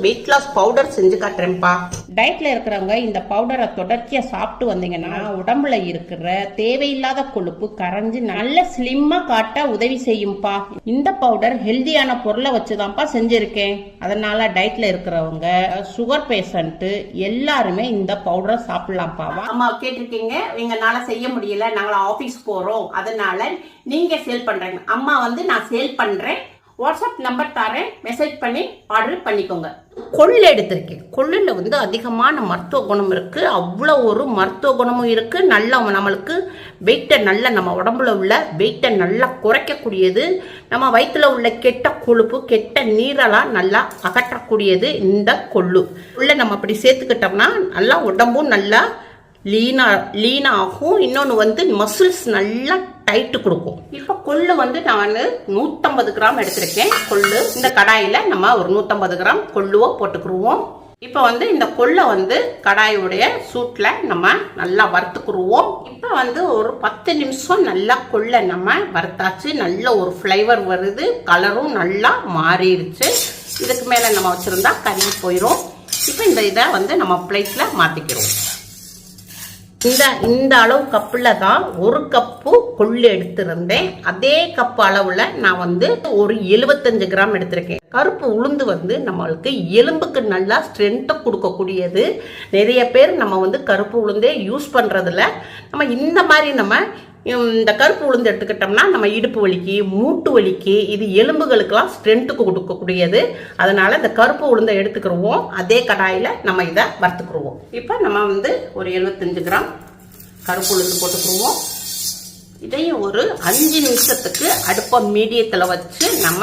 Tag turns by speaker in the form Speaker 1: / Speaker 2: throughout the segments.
Speaker 1: Weight loss powder செஞ்சு காட்டுறேன்ப்பா. டயட்ல இருக்கிறவங்க இந்த பவுடரை தொடர்ச்சியா சாப்பிட்டு வந்தீங்கன்னா உடம்புல இருக்கிற தேவையில்லாத கொழுப்பு கரைஞ்சு நல்ல ஸ்லிம்மா காட்ட உதவி செய்யும்பா. இந்த பவுடர் ஹெல்தியான பொருளை வச்சுதான்ப்பா செஞ்சிருக்கேன். அதனால டயட்ல இருக்கிறவங்க, சுகர் பேஷண்ட் எல்லாருமே இந்த பவுடரை சாப்பிடலாம்ப்பா. அம்மா கேட்டிருக்கீங்க, எங்கனால செய்ய முடியல, நாங்கள ஆபீஸ் போறோம், அதனால நீங்க சேல் பண்றீங்க. அம்மா வந்து நான் சேல் பண்றேன், வாட்ஸ்அப் நம்பர் தரேன், மெசேஜ் பண்ணி ஆர்டர் பண்ணிக்கோங்க. கொள்ளு எடுத்திருக்கேன். கொள்ளுல வந்து அதிகமான மருத்துவ குணம் இருக்கு. அவ்வளோ ஒரு மருத்துவ குணமும் இருக்கு. நல்லா நம்மளுக்கு வெயிட்டை நல்ல நம்ம உடம்புல உள்ள வெயிட்டை நல்லா குறைக்கக்கூடியது. நம்ம வயிற்றுல உள்ள கெட்ட கொழுப்பு, கெட்ட நீரெல்லாம் நல்லா அகற்றக்கூடியது இந்த கொள்ளு. உள்ள நம்ம அப்படி சேர்த்துக்கிட்டோம்னா நல்லா உடம்பும் நல்லா லீனா ஆகும். இன்னொன்று வந்து மசில்ஸ் நல்லா டைட்டு கொடுக்கும். இப்போ கொள்ளு வந்து நான் 150 கிராம் எடுத்திருக்கேன். கொள்ளு இந்த கடாயில நம்ம ஒரு 150 கிராம் கொள்ளுவை போட்டுக்கிடுவோம். இப்போ வந்து இந்த கொள்ளை வந்து கடாயுடைய சூட்டில் நம்ம நல்லா வறுத்துக்குருவோம். இப்போ வந்து ஒரு 10 நிமிஷம் நல்லா கொள்ளை நம்ம வறுத்தாச்சு. நல்ல ஒரு ஃப்ளேவர் வருது, கலரும் நல்லா மாறிடுச்சு. இதுக்கு மேலே நம்ம வச்சுருந்தா கறி போயிடும். இப்போ இந்த இதை வந்து நம்ம பிளேட்டில் மாற்றிக்கிறோம். இந்த அளவு கப்பில் தான் 1 கப்பு கொள்ளு எடுத்திருந்தேன். அதே கப்பு அளவில் நான் வந்து ஒரு 75 கிராம் எடுத்திருக்கேன். கருப்பு உளுந்து வந்து நம்மளுக்கு எலும்புக்கு நல்லா ஸ்ட்ரென்த்தை கொடுக்கக்கூடியது. நிறைய பேர் நம்ம வந்து கருப்பு உளுந்தே யூஸ் பண்ணுறதில்ல. நம்ம இந்த மாதிரி நம்ம இந்த கருப்பு உளுந்து எடுத்துக்கிட்டோம்னா நம்ம இடுப்பு வலிக்கு, மூட்டு வலிக்கு, இது எலும்புகளுக்கெல்லாம் ஸ்ட்ரென்த்துக்கு கொடுக்கக்கூடியது. அதனால இந்த கருப்பு உளுந்தை எடுத்துக்கிடுவோம். அதே கடாயில் நம்ம இதை வறுத்துக்கிடுவோம். இப்போ நம்ம வந்து ஒரு 75 கிராம் கருப்பு உளுந்து போட்டுக்கிடுவோம். இதையும் ஒரு 5 நிமிஷத்துக்கு அடுப்பை மீடியத்தில் வச்சு நம்ம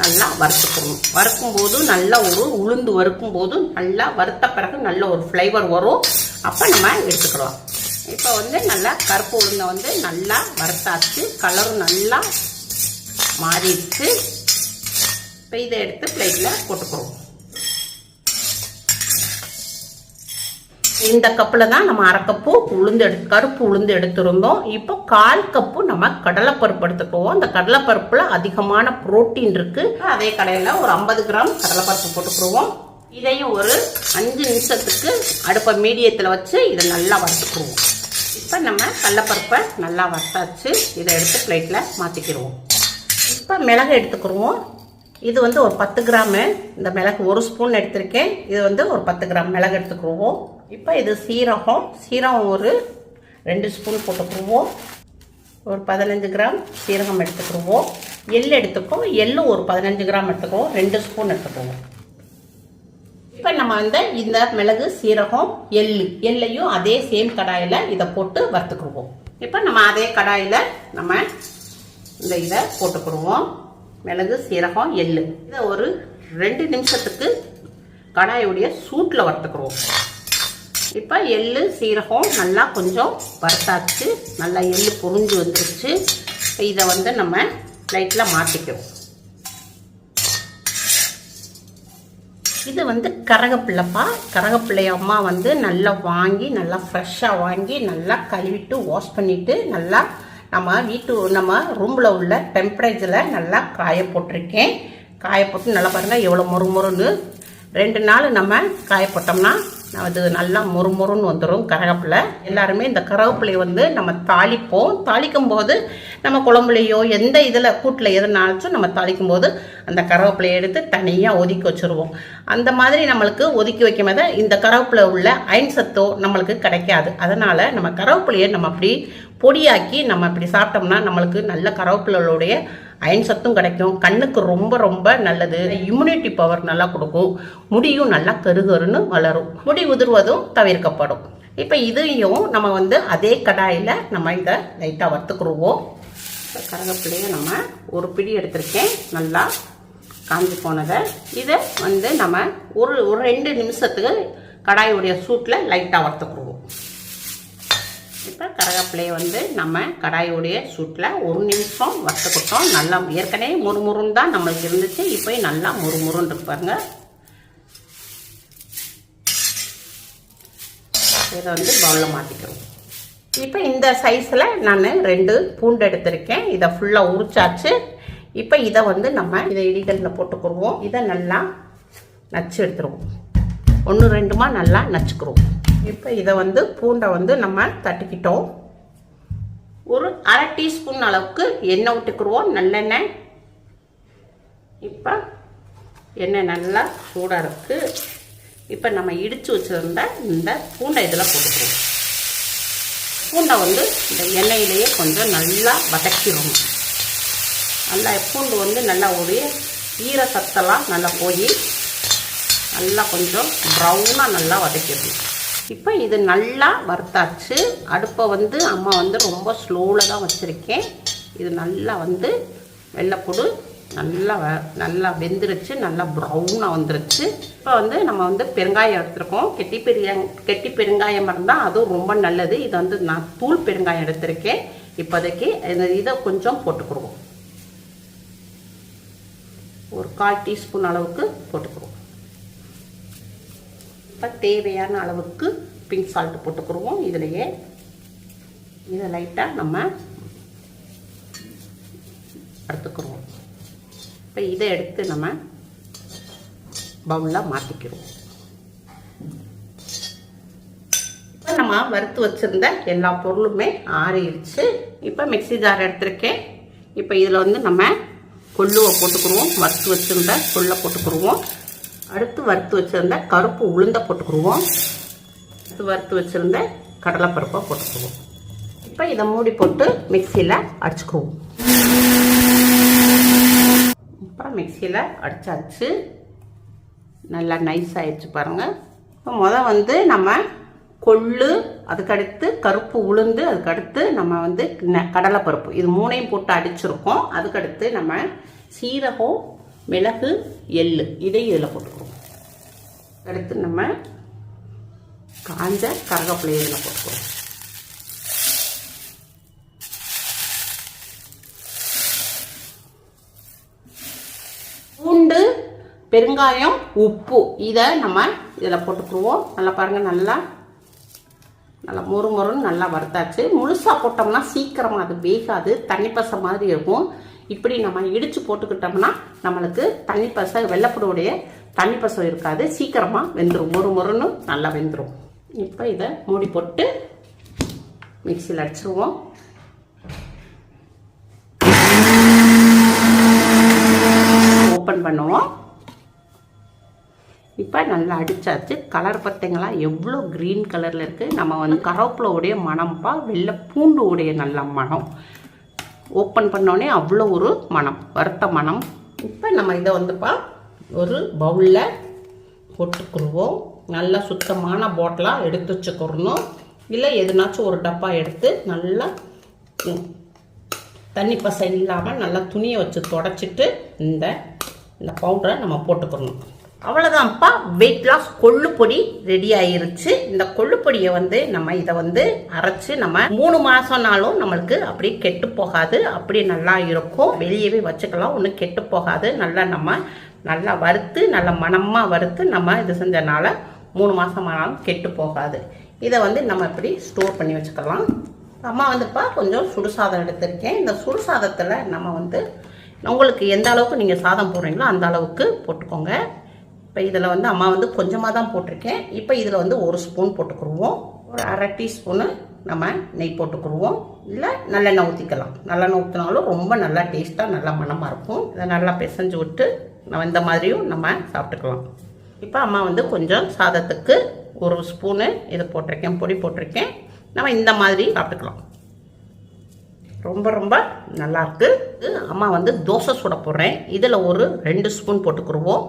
Speaker 1: நல்லா வறுத்துக்கணும். வறுக்கும் போது நல்லா ஒரு உளுந்து வறுக்கும் போது நல்லா வறுத்த பிறகு நல்ல ஒரு ஃப்ளேவர் வரும். அப்போ நம்ம எடுத்துக்கலாம். இப்போ வந்து நல்லா கருப்பு உளுந்தை வந்து நல்லா வறுத்தாச்சு, கலரும் நல்லா மாறிடுச்சு. இப்போ இதை எடுத்து பிளேட்டில் போட்டுக்கிறோம். இந்த கப்பில் தான் நம்ம 1/2 கப்பு கருப்பு உளுந்து எடுத்திருந்தோம். இப்போ 1/4 கப்பு நம்ம கடலைப்பருப்பு எடுத்துக்குவோம். இந்த கடலைப்பருப்புல அதிகமான புரோட்டீன் இருக்கு. அதே கடையில் ஒரு 50 கிராம் கடலைப்பருப்பு போட்டுக்கிடுவோம். இதையும் ஒரு 5 நிமிஷத்துக்கு அடுப்பை மீடியத்தில் வச்சு இதை நல்லா வறுத்துக்குருவோம். இப்போ நம்ம கடலைப்பருப்பை நல்லா வறுத்தாச்சு. இதை எடுத்து பிளேட்டில் மாற்றிக்கிடுவோம். இப்போ மிளகு எடுத்துக்கிடுவோம். இது வந்து ஒரு 10 கிராமு. இந்த மிளகு 1 ஸ்பூன் எடுத்திருக்கேன். இது வந்து ஒரு 10 கிராம் மிளகு எடுத்துக்கிடுவோம். இப்போ இது சீரகம் ஒரு 2 ஸ்பூன் போட்டுக்கிடுவோம். ஒரு 15 கிராம் சீரகம் எடுத்துக்கிடுவோம். எள்ளு எடுத்துக்குவோம். எள்ளு ஒரு 15 கிராம் எடுத்துக்குவோம். 2 ஸ்பூன் எடுத்துக்குவோம். இப்போ நம்ம வந்து இந்த மிளகு, சீரகம், எள்ளையும் அதே சேம் கடாயில் இதை போட்டு வறுத்துக்கிடுவோம். இப்போ நம்ம அதே கடாயில் நம்ம இந்த இதை போட்டுக்கிடுவோம். மிளகு, சீரகம், எள்ளு இதை ஒரு 2 நிமிஷத்துக்கு கடாயுடைய சூட்டில் வறுத்துக்கிடுவோம். இப்போ எள்ளு, சீரகம் நல்லா கொஞ்சம் வறுத்தாச்சு. நல்லா எள்ளு பொரிஞ்சு வந்துருச்சு. இதை வந்து நம்ம லைட்டில் மாற்றிக்கிறோம். இது வந்து கரகப்பிள்ளைப்பா. கரகப்பிள்ளை அம்மா வந்து நல்லா வாங்கி, நல்லா ஃப்ரெஷ்ஷாக வாங்கி, நல்லா கழுவிட்டு வாஷ் பண்ணிவிட்டு நல்லா நம்ம ரூமில் உள்ள டெம்பரேச்சரில் நல்லா காய போட்டிருக்கேன். காய போட்டு நல்லா பாருங்கள் எவ்வளோ மொறுன்னு. 2 நாள் நம்ம காய போட்டோம்னா அது நல்லா மொறுன்னு வந்துடும் கரகப்பிள்ளை. எல்லாருமே இந்த கரகப்பிள்ளையை வந்து நம்ம தாளிக்கும் போது நம்ம குழம்புலையோ எந்த இதில் கூட்டில் எதுனாச்சும் நம்ம தாளிக்கும் போது அந்த கருவேப்பிலையை எடுத்து தனியாக ஒதுக்கி வச்சுருவோம். அந்த மாதிரி நம்மளுக்கு ஒதுக்கி வைக்கும் போது இந்த கருவேப்பிலை உள்ள அயன் சத்தோ நம்மளுக்கு கிடைக்காது. அதனால் நம்ம கருவேப்பிலையை நம்ம அப்படி பொடியாக்கி நம்ம அப்படி சாப்பிட்டோம்னா நம்மளுக்கு நல்ல கருவேப்பிலையோடைய அயன் சத்தும் கிடைக்கும். கண்ணுக்கு ரொம்ப ரொம்ப நல்லது. இம்யூனிட்டி பவர் நல்லா கொடுக்கும். முடியும் நல்லா கருகருன்னு வளரும். முடி உதிர்வதும் தவிர்க்கப்படும். இப்போ இதையும் நம்ம வந்து அதே கடாயில் நம்ம இதை லைட்டாக வறுத்துக்குருவோம். கருவேப்பிலையை நம்ம ஒரு பிடி எடுத்திருக்கேன். நல்லா காஞ்சி போனதை இதை வந்து நம்ம ஒரு 2 நிமிஷத்துக்கு கடாயுடைய சூட்டில் லைட்டாக வறுத்துக்குருவோம். இப்போ கருவேப்பிலையை வந்து நம்ம கடாயுடைய சூட்டில் 1 நிமிஷம் வறுத்துக்கிட்டோம். நல்லா ஏற்கனவே முறுமுறுன்னு தான் நம்மளுக்கு இருந்துச்சு. இப்போ நல்லா முறுமுறுன்னு இருக்கு பாருங்க. இதை வந்து பவுலில் மாற்றிக்கிறோம். இப்போ இந்த சைஸில் நான் 2 பூண்டு எடுத்திருக்கேன். இதை ஃபுல்லாக உரிச்சாச்சு. இப்போ இதை வந்து நம்ம இதை இடிகளில் போட்டுக்கிடுவோம். இதை நல்லா நச்சு எடுத்துருவோம். 1-2 நல்லா நச்சுக்கிறோம். இப்போ இதை வந்து பூண்டை வந்து நம்ம தட்டிக்கிட்டோம். ஒரு 1/2 டீஸ்பூன் அளவுக்கு எண்ணெய் விட்டுக்குருவோம், நல்லெண்ணெய். இப்போ எண்ணெய் நல்லா சூடாக இருக்குது. இப்போ நம்ம இடித்து வச்சுருந்த இந்த பூண்டை இதில் போட்டுக்குருவோம். பூண்டை வந்து இந்த எண்ணெயிலேயே கொஞ்சம் நல்லா வதக்கிடணும். நல்லா பூண்டு வந்து நல்லா ஒரு ஈர சத்தெல்லாம் நல்லா போய் நல்லா கொஞ்சம் ப்ரௌனாக நல்லா வதக்கிடணும். இப்போ இது நல்லா வறுத்தாச்சு. அடுப்பை வந்து அம்மா வந்து ரொம்ப ஸ்லோவில் தான் வச்சுருக்கேன். இது நல்லா வந்து வெள்ளைப்பூடு நல்லா வெந்துருச்சு, நல்லா ப்ரௌனாக வந்துருச்சு. இப்போ வந்து நம்ம வந்து பெருங்காயம் எடுத்துருக்கோம். கெட்டி பெருங்காயம் இருந்தால் அதுவும் ரொம்ப நல்லது. இது வந்து நான் தூள் பெருங்காயம் எடுத்திருக்கேன். இப்போதைக்கு இதை கொஞ்சம் போட்டுக்கிடுவோம். ஒரு 1/4 டீஸ்பூன் அளவுக்கு போட்டுக்கிடுவோம். இப்போ தேவையான அளவுக்கு பிங்க் சால்ட் போட்டுக்கிடுவோம். இதிலையே இதை லைட்டாக நம்ம எடுத்துக்கிடுவோம். இப்போ இதை எடுத்து நம்ம பவுலில் மாற்றிக்கிடுவோம். இப்போ நம்ம வறுத்து வச்சுருந்த எல்லா பொருளுமே ஆறிடுச்சு. இப்போ மிக்ஸி ஜார் எடுத்துருக்கேன். இப்போ இதில் வந்து நம்ம கொள்ளுவை போட்டுக்கிடுவோம். வறுத்து வச்சுருந்த கொள்ளை போட்டுக்கிடுவோம். அடுத்து வறுத்து வச்சுருந்த கருப்பு உளுந்தை போட்டுக்கிடுவோம். அடுத்து வறுத்து வச்சுருந்த கடலைப்பருப்பை போட்டுக்கிடுவோம். இப்போ இதை மூடி போட்டு மிக்சியில் அடிச்சுக்குவோம். இப்போ மிக்சியில் அடித்தாச்சு, நல்லா நைஸ் ஆயிடுச்சு பாருங்கள். இப்போ வந்து நம்ம கொள்ளு, அதுக்கடுத்து கருப்பு உளுந்து, அதுக்கடுத்து நம்ம வந்து கடலைப்பருப்பு, இது 3ஐயும் போட்டு அடிச்சிருக்கோம். அதுக்கடுத்து நம்ம சீரகம், மிளகு, எள்ளு இதையும் இதில் போட்டுக்கிறோம். அடுத்து நம்ம காஞ்ச கருவேப்பிலை இதில் போட்டுக்கிறோம். பூண்டு, பெருங்காயம், உப்பு இதை நம்ம இதில் போட்டுக்குருவோம். நல்லா பாருங்கள், நல்லா மொறுன்னு நல்லா வறுத்தாச்சு. முழுசாக போட்டோம்னா சீக்கிரமாக அது வேகாது, தண்ணி பசை மாதிரி இருக்கும். இப்படி நம்ம இடித்து போட்டுக்கிட்டோம்னா நம்மளுக்கு தண்ணி பசை, வெள்ளைப்பூடைய தண்ணி பசை இருக்காது, சீக்கிரமாக வெந்துடும், மொறுன்னு நல்லா வெந்துடும். இப்போ இதை மூடி போட்டு மிக்சியில் அடிச்சிருவோம். ஓப்பன் பண்ணுவோம். இப்போ நல்லா அடித்தாச்சு. கலர் பார்த்தீங்களா எவ்வளோ க்ரீன் கலரில் இருக்குது. நம்ம வந்து கருவேப்பிலையுடைய மணம்ப்பா, வெள்ளை பூண்டு உடைய நல்ல மணம். ஓப்பன் பண்ணோடனே அவ்வளோ ஒரு மணம், வறுத்த மணம். இப்போ நம்ம இதை வந்துப்பா ஒரு பவுலில் போட்டுக்குருவோம். நல்லா சுத்தமான பாட்டிலாக எடுத்து வச்சுக்கிறணும். இல்லை எதுனாச்சும் ஒரு டப்பா எடுத்து நல்லா தண்ணி பசை இல்லாமல் நல்லா துணியை வச்சு தொடச்சிட்டு இந்த பவுடரை நம்ம போட்டுக்கணும். அவ்வளோதான்ப்பா, வெயிட் லாஸ் கொள்ளு பொடி ரெடி ஆயிருச்சு. இந்த கொள்ளு பொடியை வந்து நம்ம இதை வந்து அரைச்சு நம்ம 3 மாசம்னாலும் நம்மளுக்கு அப்படி கெட்டு போகாது, அப்படி நல்லா இருக்கும். வெளியவே வச்சுக்கலாம், ஒன்றும் கெட்டு போகாது. நல்லா வறுத்து நல்ல மணமாக வறுத்து நம்ம இது செஞ்சனால 3 மாசம் ஆனாலும் கெட்டு போகாது. இதை வந்து நம்ம இப்படி ஸ்டோர் பண்ணி வச்சுக்கலாம். அம்மா வந்துப்பா கொஞ்சம் சுடுசாதம் எடுத்திருக்கேன். இந்த சுடுசாதத்தில் நம்ம வந்து உங்களுக்கு எந்த அளவுக்கு நீங்கள் சாதம் போடுறீங்களோ அந்த அளவுக்கு போட்டுக்கோங்க. இப்போ இதில் வந்து அம்மா வந்து கொஞ்சமாக தான் போட்டிருக்கேன். இப்போ இதில் வந்து 1 ஸ்பூன் போட்டுக்குருவோம். ஒரு 1/2 டீஸ்பூனு நம்ம நெய் போட்டுக்குருவோம். இல்லை நல்லெண்ணெய் ஊற்றிக்கலாம். நல்லெண்ணெய் ஊற்றினாலும் ரொம்ப நல்லா டேஸ்ட்டாக நல்லா மணமாக இருக்கும். இதை நல்லா பிசைஞ்சு விட்டு நம்ம இந்த மாதிரியும் நம்ம சாப்பிட்டுக்கலாம். இப்போ அம்மா வந்து கொஞ்சம் சாதத்துக்கு 1 ஸ்பூனு இது போட்டிருக்கேன், பொடி போட்டிருக்கேன். நம்ம இந்த மாதிரி சாப்பிட்டுக்கலாம். ரொம்ப நல்லாயிருக்கு. அம்மா வந்து தோசை சுட போடுறேன். இதில் ஒரு 2 ஸ்பூன் போட்டுக்குருவோம்.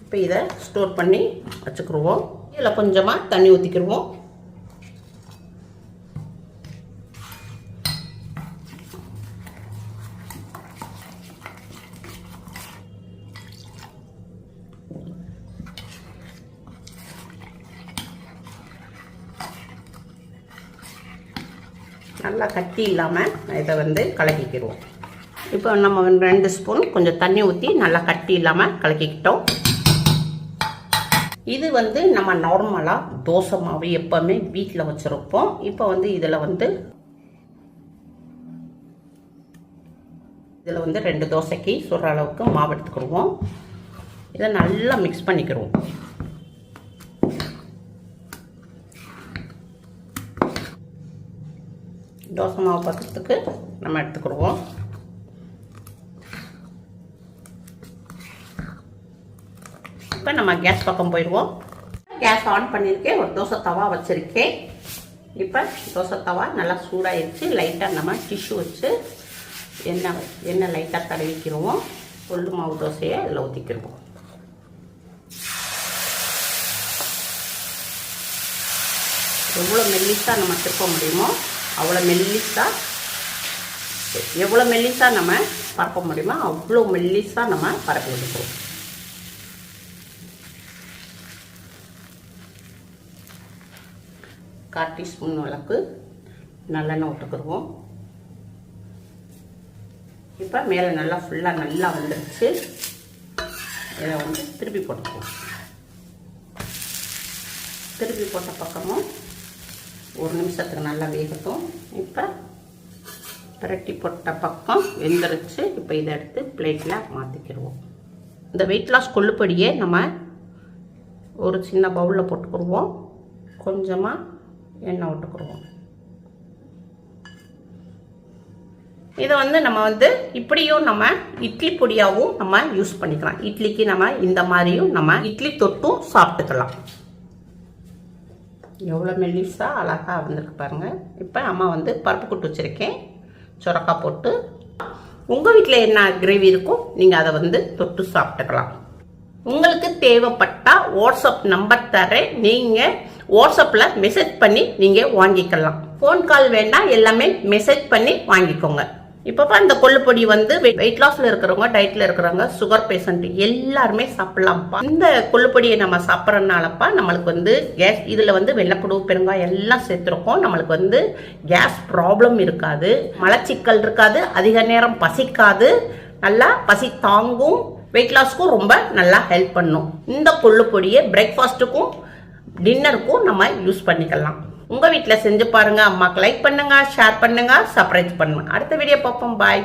Speaker 1: இப்போ இதை ஸ்டோர் பண்ணி வச்சுக்கிடுவோம். இதில் கொஞ்சமாக தண்ணி ஊற்றிக்கிடுவோம். நல்லா கட்டி இல்லாமல் இதை வந்து கலக்கிக்கிடுவோம். இப்போ நம்ம 2 ஸ்பூன் கொஞ்சம் தண்ணி ஊற்றி நல்லா கட்டி இல்லாமல் கலக்கிக்கிட்டோம். இது வந்து நம்ம நார்மலாக தோசை மாவு எப்போவுமே வீட்டில் வச்சுருப்போம். இப்போ வந்து இதில் வந்து 2 தோசைக்கு சுடுற அளவுக்கு மாவு எடுத்துக்கிடுவோம். இதை நல்லா மிக்ஸ் பண்ணிக்கிறோம். தோசை மாவு பக்கத்துக்கு நம்ம எடுத்துக்கிடுவோம். இப்போ நம்ம கேஸ் பக்கம் போயிடுவோம். கேஸ் ஆன் பண்ணியிருக்கேன். ஒரு தோசை தவா வச்சுருக்கேன். இப்போ தோசை தவா நல்லா சூடாகிடுச்சு. லைட்டாக நம்ம டிஷ்யூ வச்சு எண்ணெய் லைட்டாக தடவிக்கிறோம். கொள்ளு மாவு தோசையை இதில் ஊற்றிக்கிடுவோம். எவ்வளோ மெல்லிஸாக நம்ம திருப்ப முடியுமோ அவ்வளோ மெல்லிஸாக, எவ்வளோ மெல்லிஸாக நம்ம பரப்ப முடியுமோ அவ்வளோ மெல்லிஸாக நம்ம பரப்பி விட்டுக்குவோம். கால் டீஸ்பூன் அளவுக்கு நல்லெண்ணெய் விட்டுக்குருவோம். இப்போ மேலே நல்லா ஃபுல்லாக நல்லா வந்துடுச்சு. இதை வந்து திருப்பி போட்டுக்குவோம். திருப்பி போட்ட பக்கமும் ஒரு நிமிஷத்துக்கு நல்லா வேகட்டும். இப்போ பிரட்டி போட்ட பக்கம் வெந்துருச்சு. இப்போ இதை எடுத்து பிளேட்டில் மாற்றிக்கிடுவோம். இந்த வெயிட் லாஸ் கொள்ளுப்படியே நம்ம ஒரு சின்ன பவுலில் போட்டுக்கிடுவோம். கொஞ்சமாக எண்ணெய் விட்டுக்கிடுவோம். இதை வந்து நம்ம வந்து இப்படியும் நம்ம இட்லி பொடியாகவும் நம்ம யூஸ் பண்ணிக்கலாம். இட்லிக்கு நம்ம இந்த மாதிரியும் நம்ம இட்லி தொட்டும் சாப்பிட்டுக்கலாம். எவ்வளோ மெல்லிஸாக அழகாக வந்திருக்கு பாருங்கள். இப்போ அம்மா வந்து பருப்பு கூட்டு வச்சுருக்கேன், சுரக்காய் போட்டு. உங்கள் வீட்டில் என்ன கிரேவி இருக்கும் நீங்கள் அதை வந்து தொட்டு சாப்பிட்டுக்கலாம். உங்களுக்கு தேவைப்பட்டால் வாட்ஸ்அப் நம்பர் தரேன். நீங்கள் வாட்ஸ்அப்பில் மெசேஜ் பண்ணி நீங்கள் வாங்கிக்கலாம். ஃபோன் கால் வேண்டாம், எல்லாமே மெசேஜ் பண்ணி வாங்கிக்கோங்க. இப்போப்பா இந்த கொள்ளுப்பொடி வந்து வெயிட் லாஸில் இருக்கிறவங்க, டயட்டில் இருக்கிறவங்க, சுகர் பேஷண்ட் எல்லாருமே சாப்பிட்லாம்ப்பா. இந்த கொள்ளுப்பொடியை நம்ம சாப்பிட்றதுனாலப்பா நம்மளுக்கு வந்து கேஸ், இதில் வந்து வெள்ளைப்புடு, பெருங்காயம் எல்லாம் சேர்த்துருக்கோம். நம்மளுக்கு வந்து கேஸ் ப்ராப்ளம் இருக்காது, மலச்சிக்கல் இருக்காது, அதிக நேரம் பசிக்காது, நல்லா பசி தாங்கும், வெயிட் லாஸ்க்கும் ரொம்ப நல்லா ஹெல்ப் பண்ணும். இந்த கொள்ளுப்பொடியை பிரேக்ஃபாஸ்ட்டுக்கும் டின்னருக்கும் நம்ம யூஸ் பண்ணிக்கலாம். உங்கள் வீட்டில் செஞ்சு பாருங்கள். அம்மாவுக்கு லைக் பண்ணுங்கள், ஷேர் பண்ணுங்கள், சப்ஸ்கிரைப் பண்ணுங்கள். அடுத்த வீடியோ பார்ப்போம். பாய்.